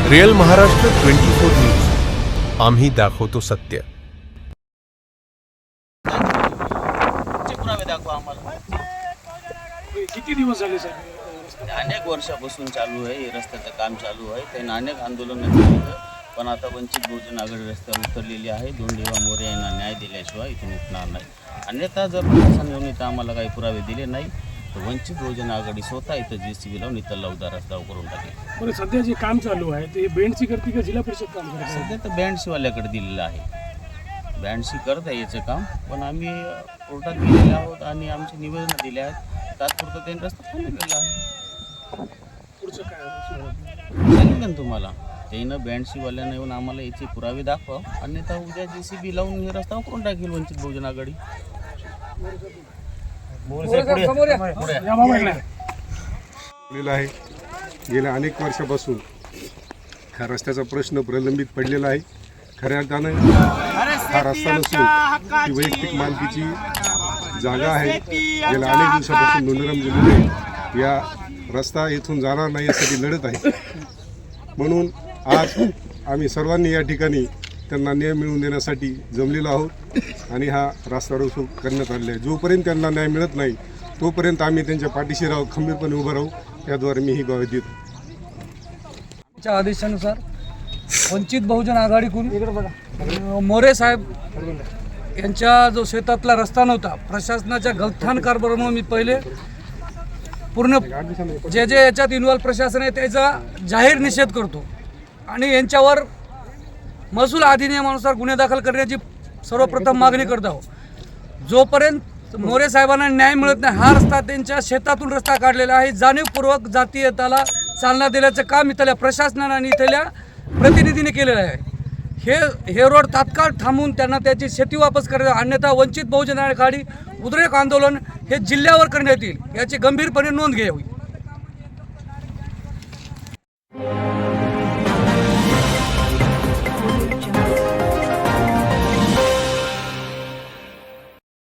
Real Maharashtra 24 news, आम्ही दाखवतो सत्य. पुरावे दाखवा आम्हाला. किती दिवस झाले सर? अनेक वर्षापासून चालू आहे, हे रस्त्याचं काम चालू आहे. त्यांनी अनेक आंदोलनं केली, पण आता वंचित बहुजन आघाडी रस्त्यावर उतरलेली आहे. दोंडेवा मोरे यांना न्याय दिल्याशिवाय इथून उठणार नाही. अन्यथा जर प्रशासन येऊन इथं आम्हाला काही पुरावे दिले नाही तर वंचित बहुजन आघाडी स्वतः इथं JCB लावून इथं लवदा रस्ता करून टाकेल. बरं, सध्या जे काम चालू आहे ते बँडची करते का जिल्हा परिषद काम करते? सध्या तर बँडशीवाल्याकडे दिलेलं आहे. बँडशी करत आहे याचं काम, पण आम्ही कोर्टात गेलेले आहोत आणि आमची निवेदनं दिले आहेत. तात्पुरतं त्यांनी रस्ता चालू केला आहे. पुढचं काय? सांगितलं ना तुम्हाला, त्यानं बँडशीवाल्यांना येऊन आम्हाला याचे पुरावे दाखवा, अन्यथा उद्या JCB लावून हे रस्ता करून टाकेल वंचित बहुजन आघाडी. या मोबाईलला. आहे. गेल्या अनेक वर्षापासून हा रस्त्याचा प्रश्न प्रलंबित पडलेला आहे. खऱ्या अर्थानं हा रस्ता नसून ही वैयक्तिक मालकीची जागा आहे. गेल्या अनेक दिवसापासून दोंडीराम जिल्ह्यात या रस्ता येथून जाणार नाही यासाठी लढत आहे. म्हणून आज आम्ही सर्वांनी या ठिकाणी त्यांना न्याय मिळवून देण्यासाठी जमलेलो आहोत आणि हा रस्ता रोको करण्यात आलेला आहे. जोपर्यंत त्यांना न्याय मिळत नाही तोपर्यंत आम्ही त्यांच्या पाठीशी राहू, खंबीरपणे उभं राहू. त्याद्वारे मी ही ग्वाही देतो. च्या आदेशानुसार वंचित बहुजन आघाडीकडून मोरे साहेब यांच्या जो शेतातला रस्ता नव्हता, प्रशासनाच्या गलथान कारभारामुळे मी पहिले पूर्ण जे याच्यात इन्व्हॉल्व प्रशासन आहे त्याचा जाहीर निषेध करतो आणि यांच्यावर महसूल अधिनियमानुसार गुन्हे दाखल करण्याची सर्वप्रथम मागणी करत आहोत. जोपर्यंत मोरे साहेबांना न्याय मिळत नाही, हा रस्ता त्यांच्या शेतातून रस्ता काढलेला आहे. जाणीवपूर्वक जातीयताला चालना दिल्याचं काम इथल्या प्रशासनाने आणि इथल्या प्रतिनिधीने केलेलं आहे. हे रोड तात्काळ थांबवून त्यांना त्याची शेती वापस करायची, अन्यथा वंचित बहुजन आघाडी उद्रेक आंदोलन हे जिल्ह्यावर करण्यात येईल याची गंभीरपणे नोंद घ्यावी.